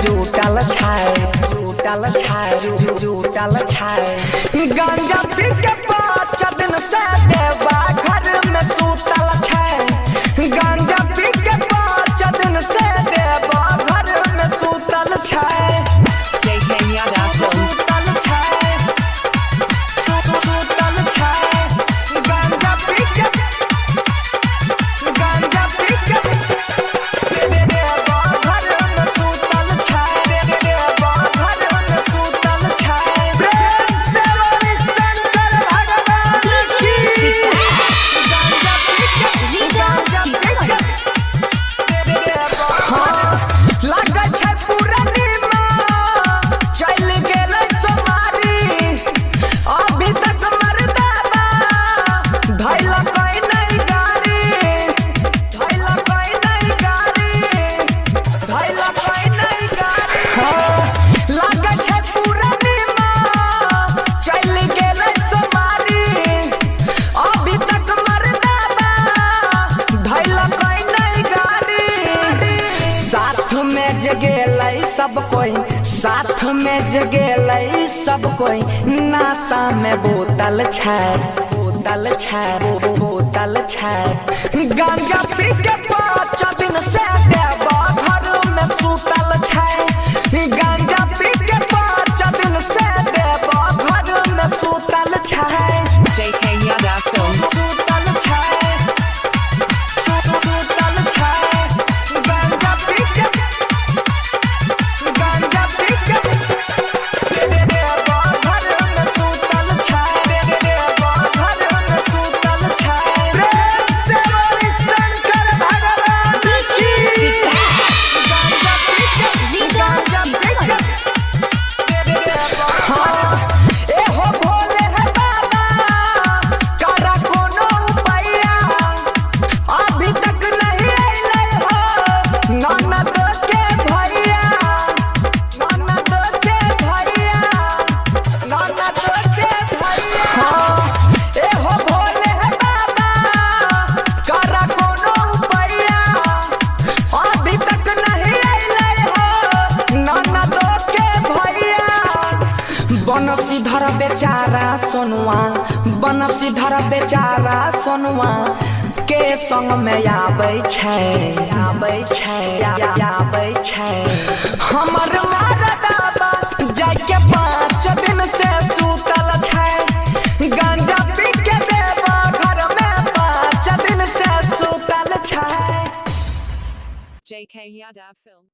जुटल छाय गांजा पी के 5 दिन से देवा घर में सूतल छाय गांजा पी के 5 दिन से देवा घर में सूतल छाय सूतल छाय सूतल छाय गांजा पी के देवा घर में सूतल छाय देवा घर में सूतल छाय प्रेम से बोली शंकर भगवान की गांजा पी के लागै छै पूर्णिमा चल गेलै सोमारी अभी तक मर्दाना धैल कोई नहीं गाड़ी लागै छै पूर्णिमा चल गेलै सोमारी अभी तक मर्दाना धैल कोई नहीं गाड़ी साथ में जगेलै सब कोई नासा में बोतल छै गांजा पी के 5 दिन से देवा घर में सूतल छै गांजा पी के 5 दिन से देवा घर में सूतल छै सूतल छै सूतल छै गांजा पी के देवा घर में सूतल छै देवा घर में सूतल छै प्रेम से बोली शंकर भगवान की गांजा पी के एहो भोले है बाबा करा कोनो उपाया अभी तक नहीं अइलै हो ननद के भैया एहो भोले है बाबा करा कोनो उपाया अभी तक नहीं अइलै हो ननद के भैया बनसीधर बेचारा सोनुआ के संग में आबै छै हमर मरदाबा जाके 5 दिन से सूतल छै गांजा पी के देवा घर में 5 दिन से सूतल छै JK Yadav Film